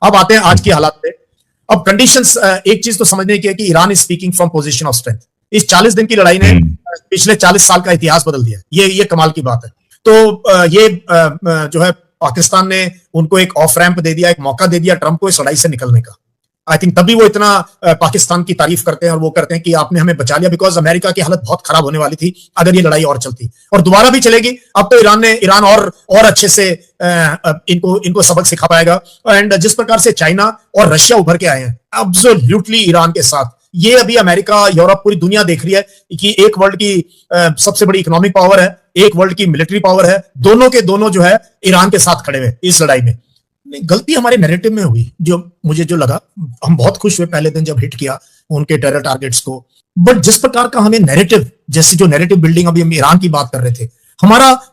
अब आते हैं आज की हालात पे। अब कंडीशंस एक चीज तो समझने की है कि Iran is speaking from position of strength. इस 40 दिन की लड़ाई ने पिछले 40 साल का इतिहास बदल दिया। ये कमाल की बात है। तो ये जो है पाकिस्तान ने उनको एक ऑफ रैंप दे दिया, एक मौका दे दिया ट्रंप को इस लड़ाई से निकलने का। आई थिंक तभी वो इतना पाकिस्तान की तारीफ करते हैं और वो करते हैं कि आपने हमें बचा लिया, बिकॉज अमेरिका की हालत बहुत खराब होने वाली थी अगर ये लड़ाई और चलती, और दोबारा भी चलेगी। अब तो ईरान और अच्छे से इनको सबक सिखा पाएगा। एंड जिस प्रकार से चाइना और रशिया उभर के आए हैं एब्सोल्युटली ईरान के साथ, ये अभी अमेरिका, यूरोप, पूरी दुनिया देख रही है कि एक वर्ल्ड की सबसे बड़ी इकोनॉमिक पावर है, एक वर्ल्ड की मिलिट्री पावर है, दोनों के दोनों जो है ईरान के साथ खड़े हुए इस लड़ाई में। गलती हमारे नैरेटिव में हुई, जो मुझे लगा, हम बहुत खुश हुए पहले दिन जब हिट किया उनके टेरर टारगेट्स को, बट जिस प्रकार का हमें नैरेटिव, जैसे जो नैरेटिव बिल्डिंग अभी हम ईरान की बात कर रहे थे,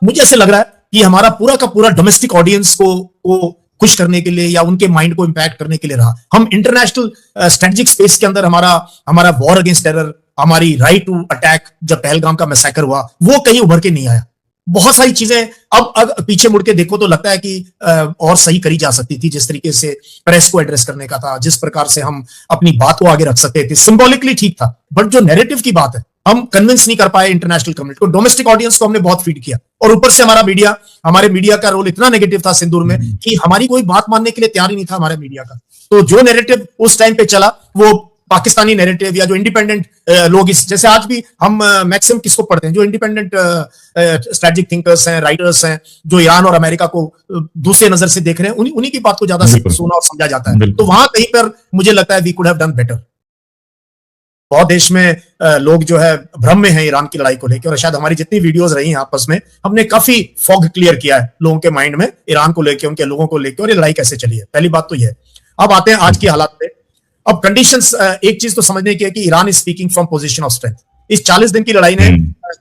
मुझे ऐसे लग रहा है कि हमारा पूरा का पूरा डोमेस्टिक ऑडियंस को खुश करने के लिए या उनके माइंड को इंपैक्ट करने के लिए रहा। हम इंटरनेशनल स्ट्रेटेजिक स्पेस के अंदर हमारा वॉर अगेंस्ट टेरर, हमारी राइट टू अटैक, जब पहलगाम का मैसेकर हुआ, वो कहीं उभर के नहीं आया। बहुत सारी चीजें अब पीछे मुड़ के देखो तो लगता है कि और सही करी जा सकती थी। जिस तरीके से प्रेस को एड्रेस करने का था, जिस प्रकार से हम अपनी बात को आगे रख सकते थे, सिंबॉलिकली ठीक था, बट जो नैरेटिव की बात है हम कन्विंस नहीं कर पाए इंटरनेशनल कम्युनिटी को। डोमेस्टिक ऑडियंस को हमने बहुत फीड किया, और ऊपर से हमारे मीडिया का रोल इतना नेगेटिव था सिंदूर में कि हमारी कोई बात मानने के लिए तैयार ही नहीं था हमारे मीडिया का। तो जो नैरेटिव उस टाइम पे चला, वो पाकिस्तानी नैरेटिव या जो इंडिपेंडेंट लोग, जैसे आज भी हम मैक्सिमम किसको पढ़ते हैं, जो इंडिपेंडेंट स्ट्रेटेजिक थिंकर्स हैं, राइटर्स हैं, जो ईरान और अमेरिका को दूसरे नजर से देख रहे हैं, उन्हीं की बात को ज्यादा सुना और समझा जाता है। तो वहां कहीं पर मुझे लगता है we could have done better. बहुत देश में लोग जो है भ्रम में है ईरान की लड़ाई को लेकर, और शायद हमारी जितनी वीडियोस रही हैं आपस में, हमने काफी फॉग क्लियर किया है लोगों के माइंड में ईरान को लेकर, उनके लोगों को लेकर, और ये लड़ाई कैसे चली है। पहली बात तो ये है। अब आते हैं आज की हालात पे। अब कंडीशंस एक चीज तो समझने की है कि Iran is speaking from position of strength. इस 40 दिन की लड़ाई ने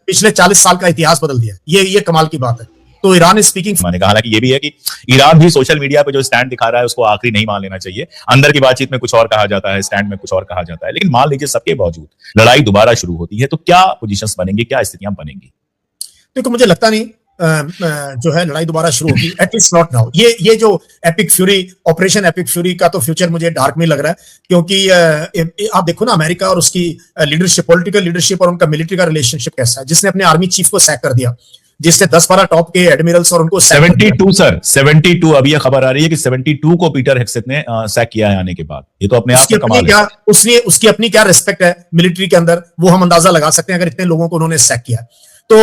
पिछले 40 साल का इतिहास बदल दिया। ये कमाल की बात है। तो ईरान इज स्पीकिंग। मैंने कहा, हालांकि ये भी है कि ईरान भी सोशल मीडिया पे जो स्टैंड दिखा रहा है उसको आखिरी नहीं मान लेना चाहिए। अंदर की बातचीत में कुछ और कहा जाता है, स्टैंड में कुछ और कहा जाता है, लेकिन मान लीजिए सबके बावजूद लड़ाई दोबारा शुरू होती है तो क्या पोजीशंस बनेंगी, क्या स्थितियां बनेंगी? देखो, मुझे लगता नहीं जो है लड़ाई दोबारा शुरू होगी, एटलीस्ट नॉट नाउ। ये जो epic fury, operation epic fury का तो फ्यूचर मुझे डार्क में लग रहा है, क्योंकि आप देखो ना अमेरिका और उसकी लीडरशिप, पॉलिटिकल लीडरशिप और उनका मिलिट्री का रिलेशनशिप कैसा है, जिसने अपने आर्मी चीफ को सैक कर दिया, जिसने 10-12 टॉप के एडमिरल्स और उनको 72 सर 72 अभी ये खबर आ रही है कि 72 को पीटर हेग्सेथ ने सैक किया है आने के बाद। ये तो अपने आप में कमाल है। उसकी अपनी क्या रिस्पेक्ट है मिलिट्री के अंदर, वो हम अंदाजा लगा सकते हैं अगर इतने लोगों को उन्होंने सैक किया। तो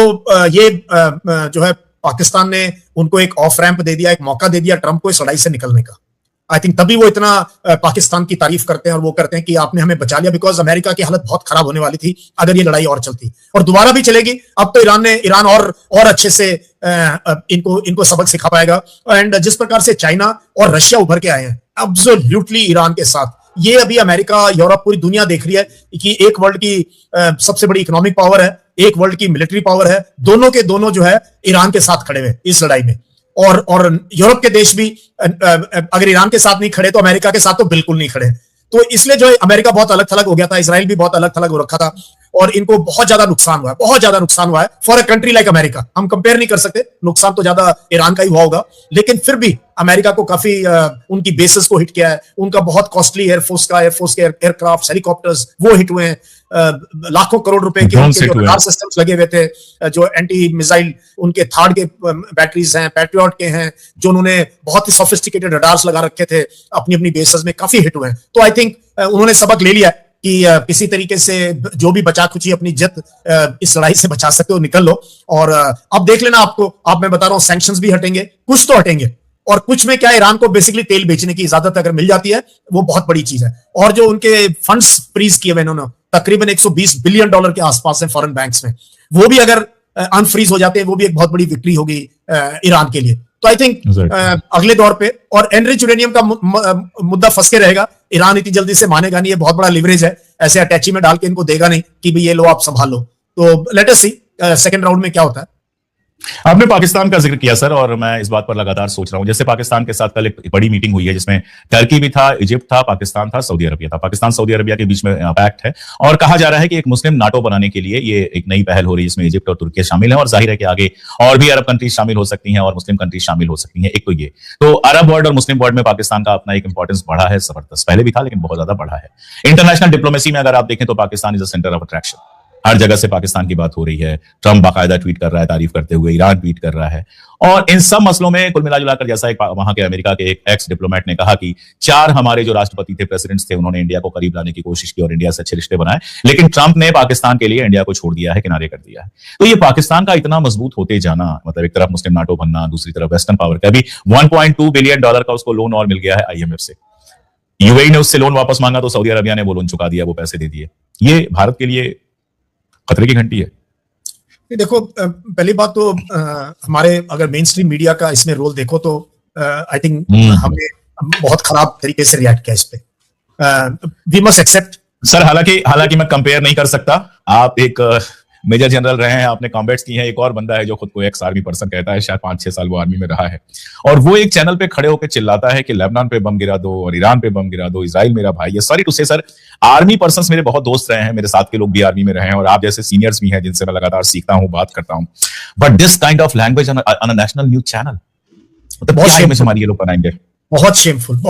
ये जो है पाकिस्तान ने उनको एक ऑफ रैंप दे दिया, एक मौका दे दिया ट्रंप को इस लड़ाई से निकलने का। आई थिंक तभी वो इतना पाकिस्तान की तारीफ करते हैं और वो करते हैं कि आपने हमें बचा लिया, बिकॉज अमेरिका की हालत बहुत खराब होने वाली थी अगर ये लड़ाई और चलती, और दोबारा भी चलेगी। अब तो ईरान और अच्छे से इनको सबक सिखा पाएगा। एंड जिस प्रकार से चाइना और रशिया उभर के आए हैं एब्सोल्युटली ईरान के साथ, ये अभी अमेरिका, यूरोप, पूरी दुनिया देख रही है कि एक वर्ल्ड की सबसे बड़ी इकोनॉमिक पावर है, एक वर्ल्ड की मिलिट्री पावर है, दोनों के दोनों जो है ईरान के साथ खड़े हुए इस लड़ाई में। और यूरोप के देश भी अगर ईरान के साथ नहीं खड़े तो अमेरिका के साथ तो बिल्कुल नहीं खड़े। तो इसलिए जो है अमेरिका बहुत अलग थलग हो गया था, इजराइल भी बहुत अलग थलग हो रखा था, और इनको बहुत ज्यादा नुकसान हुआ है for a country like America. हम कंपेयर नहीं कर सकते, नुकसान तो ज्यादा ईरान का ही हुआ होगा, लेकिन फिर भी अमेरिका को काफी उनकी बेसेस को हिट किया है, उनका बहुत कॉस्टली एयरफोर्स के एयरक्राफ्ट, हेलीकॉप्टर्स वो हिट हुए हैं, लाखों करोड़ रुपए के उनके जो रडार सिस्टम्स लगे हुए थे, जो एंटी मिसाइल उनके थार्ड के बैटरीज हैं, पैट्रियट के हैं, जो उन्होंने बहुत ही सोफिस्टिकेटेड रडार्स लगा रखे थे अपनी अपनी बेसेस में, काफी हिट हुए हैं। तो आई थिंक उन्होंने सबक ले लिया कि किसी तरीके से जो भी बचा खुची अपनी जित इस लड़ाई से बचा सकते हो, निकल लो। और अब देख लेना, मैं बता रहा हूँ, सैंक्शंस भी हटेंगे, कुछ तो हटेंगे, और कुछ में क्या ईरान को बेसिकली तेल बेचने की इजाजत अगर मिल जाती है, वो बहुत बड़ी चीज है। और जो उनके फंड्स फ्रीज किए हुए इन्होंने, तकरीबन $120 बिलियन के आसपास है फॉरेन बैंक्स में, वो भी अगर अनफ्रीज हो जाते हैं, वो भी एक बहुत बड़ी विक्ट्री होगी ईरान के लिए। तो आई थिंक अगले दौर पे और एनरिच यूरेनियम का मुद्दा फंस के रहेगा, ईरान इतनी जल्दी से मानेगा नहीं, ये बहुत बड़ा लिवरेज है, ऐसे अटैची में डाल के इनको देगा नहीं कि भाई ये लो आप संभाल लो। तो लेट अस सी सेकंड राउंड में क्या होता है। आपने पाकिस्तान का जिक्र किया सर, और मैं इस बात पर लगातार सोच रहा हूं। जैसे पाकिस्तान के साथ कल एक बड़ी मीटिंग हुई है जिसमें टर्की भी था, इजिप्ट था, पाकिस्तान था, सऊदी अरबिया था। पाकिस्तान सऊदी अरबिया के बीच में पैक्ट है और कहा जा रहा है कि एक मुस्लिम नाटो बनाने के लिए ये एक नई पहल हो रही है जिसमें इजिप्ट और तुर्की शामिल है, और जाहिर है कि आगे और भी अरब कंट्रीज शामिल हो सकती हैं और मुस्लिम कंट्रीज शामिल हो सकती हैं। एक तो ये तो अरब वर्ल्ड और मुस्लिम वर्ल्ड में पाकिस्तान का अपना एक इंपॉर्टेंस बढ़ा है, जबरदस्त, पहले भी था लेकिन बहुत ज्यादा बढ़ा है। इंटरनेशनल डिप्लोमेसी में अगर आप देखें तो Pakistan is a centre of attraction, हर जगह से पाकिस्तान की बात हो रही है। ट्रंप बाकायदा ट्वीट कर रहा है तारीफ करते हुए, ईरान ट्वीट कर रहा है, और इन सब मसलों में कुल मिलाजुलाकर जैसा एक वहां के अमेरिका के एक एक्स डिप्लोमेट ने कहा कि 4 हमारे जो राष्ट्रपति थे, प्रेसिडेंट्स थे, उन्होंने इंडिया को करीब लाने की कोशिश की और इंडिया से अच्छे रिश्ते बनाए, लेकिन ट्रंप ने पाकिस्तान के लिए इंडिया को छोड़ दिया है, किनारे कर दिया है। तो ये पाकिस्तान का इतना मजबूत होते जाना, मतलब एक तरफ मुस्लिम नाटो बनना, दूसरी तरफ वेस्टर्न पावर का भी $1.2 बिलियन का उसको लोन और मिल गया है IMF से। यूएई ने उससे लोन वापस मांगा तो सऊदी अरबिया ने वो लोन चुका दिया, वो पैसे दे दिए। ये भारत के लिए खतरे की घंटी है। देखो, पहली बात तो हमारे अगर मेन स्ट्रीम मीडिया का इसमें रोल देखो तो आई थिंक हमने बहुत खराब तरीके से रिएक्ट किया इस पे। वी मस्ट एक्सेप्ट सर, हालांकि मैं कंपेयर नहीं कर सकता। आप एक मेजर जनरल रहे हैं, आपने कॉम्बैट्स की हैं, एक और बंदा है जो खुद को एक्स आर्मी पर्सन कहता है, शायद 5-6 साल वो आर्मी में रहा है, और वो एक चैनल पे खड़े होकर चिल्लाता है कि लेबनान पे बम गिरा दो और ईरान पे बम गिरा दो, इजराइल मेरा भाई है। सॉरी टू से सर, आर्मी पर्सन्स मेरे बहुत दोस्त रहे हैं, मेरे साथ के लोग भी आर्मी में रहे हैं और आप जैसे सीनियर्स भी हैं जिनसे मैं लगातार सीखता हूं, बात करता हूं, but this kind of language on a national news channel, मतलब बहुत इमेज हमारी ये लोग बनाएंगे। बहुत शेमफुल।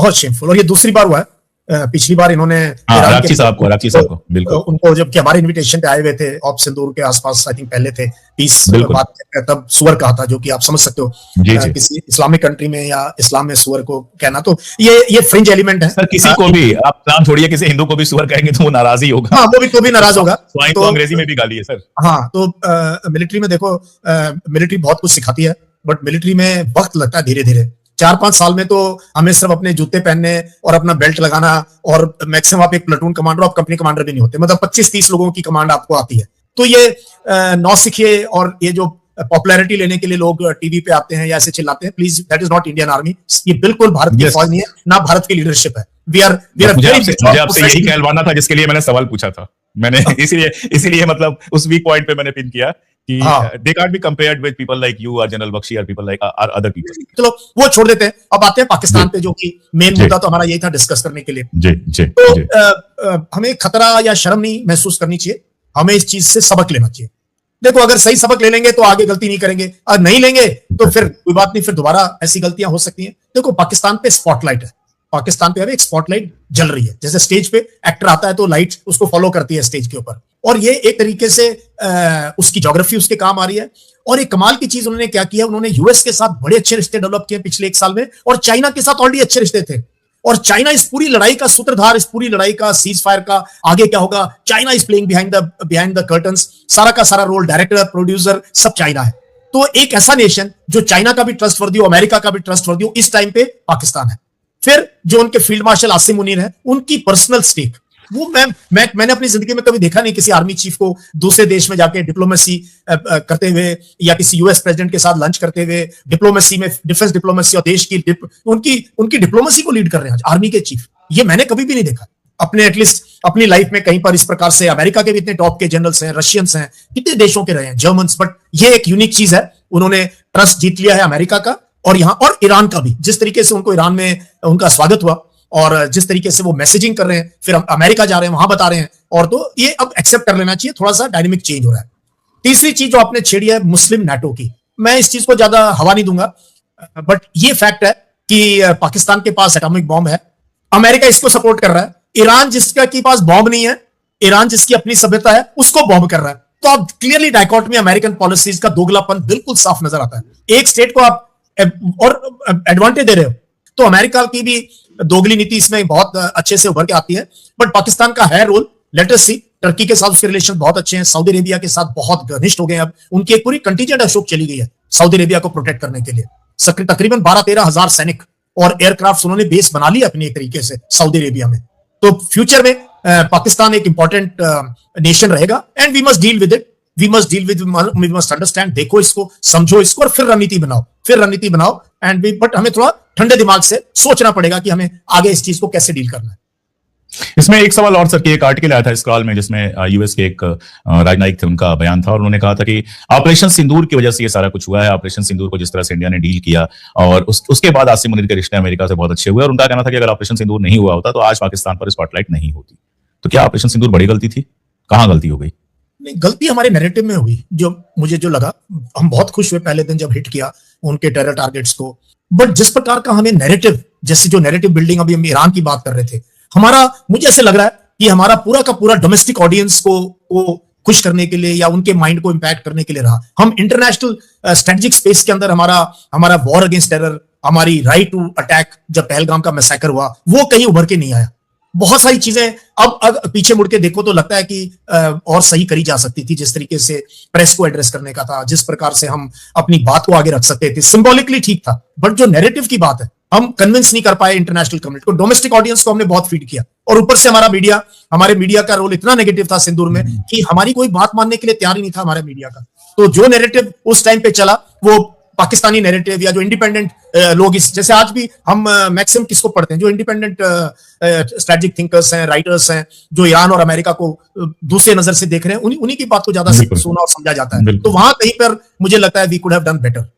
और ये दूसरी बार हुआ है। पिछली बार इन्होंने राक्षी साहब को बिल्कुल उनको जबकि हमारे इनविटेशन पे आए हुए थे, ऑप सिंदूर के आसपास आई थिंक पहले थे, पीस बात तब सुअर कहा था, जो कि आप समझ सकते हो किसी इस्लामिक कंट्री में या इस्लाम में सुअर को कहना, तो ये फ्रिंज एलिमेंट है। सर, किसी को भी आप नाम छोड़िए, किसी हिंदू को भी सुअर कहेंगे तो वो नाराज ही होगा। हाँ, वो भी तो भी नाराज होगा। तो अंग्रेजी में भी गाली है सर। हाँ, तो मिलिट्री में देखो, मिलिट्री बहुत कुछ सिखाती है, बट मिलिट्री में वक्त लगता है धीरे धीरे। 4-5 साल में तो हमें सिर्फ अपने जूते पहनने और अपना बेल्ट लगाना, और मैक्सिमम आप एक प्लेटून कमांडर, आप कंपनी कमांडर भी नहीं होते, मतलब 25-30 लोगों की कमांड आपको आती है। तो ये नौसिखिए, और ये जो पॉपुलैरिटी लेने के लिए लोग टीवी पे आते हैं या ऐसे चिल्लाते हैं, please, that is not Indian army. ये बिल्कुल भारत की फौज नहीं है, ना भारत की लीडरशिप है। मुझे आपसे यही कहलवाना था जिसके लिए मैंने सवाल पूछा था। मैंने इसीलिए मतलब उस वीक पॉइंट पे मैंने पिन किया कि they can't be compared with people like you or general Bakshi or people like other people। चलो वो छोड़ देते हैं, अब आते हैं पाकिस्तान पे, जो कि मेन मुद्दा तो हमारा यही था डिस्कस करने के लिए। तो हमें खतरा या शर्म नहीं महसूस करनी चाहिए, हमें इस चीज से सबक लेना चाहिए। देखो, अगर सही सबक ले लेंगे तो आगे गलती नहीं करेंगे, और नहीं लेंगे तो फिर कोई बात नहीं, फिर दोबारा ऐसी गलतियां हो सकती हैं। देखो, पाकिस्तान पे स्पॉटलाइट है, पाकिस्तान पे अभी एक स्पॉटलाइट जल रही है। जैसे स्टेज पे एक्टर आता है तो लाइट उसको फॉलो करती है स्टेज के ऊपर, और ये एक तरीके से उसकी ज्योग्राफी उसके काम आ रही है। और एक कमाल की चीज उन्होंने क्या किया, उन्होंने यूएस के साथ बड़े अच्छे रिश्ते डेवलप किए पिछले 1 साल में, और चाइना के साथ ऑलरेडी अच्छे रिश्ते थे। और चाइना इस पूरी लड़ाई का सूत्रधार, इस पूरी लड़ाई का सीज फायर का आगे क्या होगा, China is playing behind the curtains. सारा का सारा रोल, डायरेक्टर, प्रोड्यूसर, सब चाइना है। तो एक ऐसा नेशन जो चाइना का भी ट्रस्टवर्दी हो, अमेरिका का भी ट्रस्टवर्दी हो, इस टाइम पे पाकिस्तान है। फिर जो उनके फील्ड मार्शल आसिम मुनीर है, उनकी पर्सनल स्टेक, वो मैंने अपनी जिंदगी में कभी देखा नहीं किसी आर्मी चीफ को दूसरे देश में जाके डिप्लोमेसी करते हुए, या किसी यूएस प्रेसिडेंट के साथ लंच करते हुए, डिप्लोमेसी में, डिफेंस डिप्लोमेसी और देश की उनकी डिप्लोमेसी को लीड कर रहे हैं आर्मी के चीफ। ये मैंने कभी भी नहीं देखा अपने, एटलीस्ट अपनी लाइफ में कहीं पर इस प्रकार से। अमेरिका के भी इतने टॉप के जनरल्स हैं, रशियंस हैं, कितने देशों के रहे हैं, जर्मन्स, बट ये एक यूनिक चीज है। उन्होंने ट्रस्ट जीत लिया है अमेरिका का, और यहां, और ईरान का भी। जिस तरीके से उनको ईरान में उनका स्वागत हुआ, और जिस तरीके से वो मैसेजिंग कर रहे हैं, फिर अमेरिका जा रहे हैं, वहां बता रहे हैं, और तो ये अब एक्सेप्ट कर लेना चाहिए, थोड़ा सा डायनेमिक चेंज हो रहा है। तीसरी चीज जो आपने छेड़ी है, मुस्लिम नाटो की, मैं इस चीज को ज्यादा हवा नहीं दूंगा, बट ये फैक्ट है कि पाकिस्तान के पास एटॉमिक बॉम्ब है, अमेरिका इसको सपोर्ट कर रहा है। ईरान जिसका के पास बॉम्ब नहीं है, ईरान जिसकी अपनी सभ्यता है, उसको बॉम्ब कर रहा है। तो अब क्लियरली डायकॉटमी अमेरिकन पॉलिसीज का दोगलापन बिल्कुल साफ नजर आता है। एक स्टेट को आप और एडवांटेज दे रहे हो, तो अमेरिका की भी दोगली नीति इसमें बहुत अच्छे से उभर के आती है। बट पाकिस्तान का है रोल, लेट अस सी। टर्की के साथ उसके रिलेशन बहुत अच्छे हैं, सऊदी अरेबिया के साथ बहुत घनिष्ठ हो गए। अब उनकी एक पूरी कंटीजेंट अशोक चली गई है सऊदी अरेबिया को प्रोटेक्ट करने के लिए। तकरीबन 12-13 हजार सैनिक और एयरक्राफ्ट उन्होंने बेस बना लिया अपनी एक तरीके से सऊदी अरेबिया में। तो फ्यूचर में पाकिस्तान एक इंपॉर्टेंट नेशन रहेगा, and we must deal with it, we must understand. देखो इसको, समझो इसको, और फिर रणनीति बनाओ, एंड बट हमें थोड़ा ठंडे दिमाग से सोचना पड़ेगा कि हमें आगे इस चीज को कैसे डील करना है। इसमें एक सवाल और सर कि एक आर्टिकल आया था स्क्रॉल में जिसमें यूएस के एक राजनयिक थे, उनका बयान था और उन्होंने कहा था कि ऑपरेशन सिंदूर की वजह से ये सारा कुछ हुआ है। ऑपरेशन सिंदूर को जिस तरह से इंडिया ने डील किया और उसके बाद आसिम मुनीर के रिश्ते अमेरिका से बहुत अच्छे हुए और उनका कहना था कि अगर ऑपरेशन सिंदूर नहीं हुआ होता तो आज पाकिस्तान पर स्पॉटलाइट नहीं होती। तो क्या ऑपरेशन सिंदूर बड़ी गलती थी? कहाँ गलती हो गई? नहीं, गलती हमारे नैरेटिव में हुई। जो मुझे जो लगा, हम बहुत खुश हुए पहले दिन जब हिट किया उनके टेरर टारगेट्स को, बट जिस प्रकार का हमें नैरेटिव, जैसे जो नैरेटिव बिल्डिंग अभी हम ईरान की बात कर रहे थे, हमारा, मुझे ऐसे लग रहा है कि हमारा पूरा का पूरा डोमेस्टिक ऑडियंस को खुश करने के लिए या उनके माइंड को इंपैक्ट करने के लिए रहा। हम इंटरनेशनल स्ट्रेटेजिक स्पेस के अंदर हमारा वॉर अगेंस्ट टेरर, हमारी राइट टू अटैक, जब पहलगाम का मैसेकर हुआ, वो कहीं उभर के नहीं आया। बहुत सारी चीजें अब पीछे मुड़ के देखो तो लगता है कि और सही करी जा सकती थी। जिस तरीके से प्रेस को एड्रेस करने का था, जिस प्रकार से हम अपनी बात को आगे रख सकते थे, सिंबॉलिकली ठीक था, बट जो नैरेटिव की बात है, हम कन्विंस नहीं कर पाए इंटरनेशनल कम्युनिटी को। डोमेस्टिक ऑडियंस को हमने बहुत फीड किया और ऊपर से हमारे मीडिया का रोल इतना नेगेटिव था सिंदूर में कि हमारी कोई बात मानने के लिए तैयार ही नहीं था हमारे मीडिया का। तो जो नैरेटिव उस टाइम पे चला, वो पाकिस्तानी नैरेटिव या जो इंडिपेंडेंट लोग, जैसे आज भी हम मैक्सिमम किसको पढ़ते हैं, जो इंडिपेंडेंट स्ट्रेटेजिक थिंकर्स हैं, राइटर्स हैं, जो ईरान और अमेरिका को दूसरे नजर से देख रहे हैं, उन्हीं की बात को ज्यादा सुना और समझा जाता है। तो वहां कहीं पर मुझे लगता है we could have done better.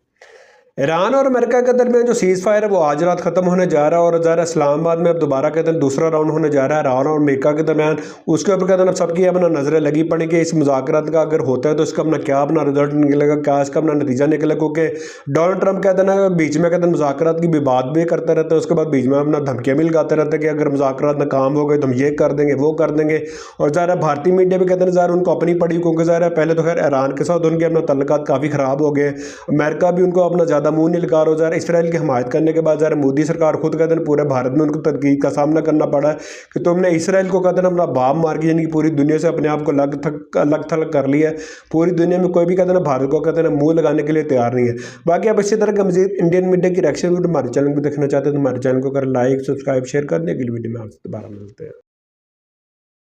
Iran और अमेरिका के दरमियान जो सीज़ फायर है वो आज रात खत्म होने जा रहा है और ज़रा इस्लामाबाद में अब दोबारा कहते हैं दूसरा राउंड होने जा रहा है ईरान और अमेरिका के दरमियान। उसके ऊपर कहते हैं अब सबकी अपना नज़रें लगी पड़ी कि इस मुज़ाकरात का अगर होता है तो इसका अपना क्या अपना रिजल्ट निकलेगा, क्या इसका अपना नतीजा निकलेगा। क्योंकि डोनाल्ड ट्रंप कहते हैं ना, बीच में कहते हैं मुज़ाकरात की भी बात भी करते रहते हैं, उसके बाद बीच में अपना धमकियाँ भी लगाते रहते हैं कि अगर मुज़ाकरात नाकाम हो गए तो हम ये कर देंगे, वो कर देंगे। और ज़रा भारतीय मीडिया भी कहते हैं ज़रा उनको अपनी पड़ी, क्योंकि ज़रा पहले तो खैर ईरान के साथ उनके अपना तल्लुकात काफ़ी ख़राब हो गए, अमेरिका भी उनको अपना ज़्यादा मुँह नहीं लगा रहा। इसराइल की हमायत करने के बाद ज़रा मोदी सरकार खुद कहते हैं पूरे भारत में उनको तनकीद का सामना करना पड़ा है कि तुमने इसराइल को कहते हैं अपना बाप मार के, यानी कि पूरी दुनिया से अपने आप को अलग थलग कर लिया है। पूरी दुनिया में कोई भी कहते हैं भारत को कहते हैं मुंह लगाने के लिए तैयार नहीं है। बाकी आप इसी तरह का मजीद इंडियन मीडिया की रिएक्शन वीडियो हमारे चैनल को देखना चाहते हैं तो हमारे चैनल को कर लाइक, सब्सक्राइब, शेयर करने के लिए वीडियो में आपसे दोबारा मिलते हैं।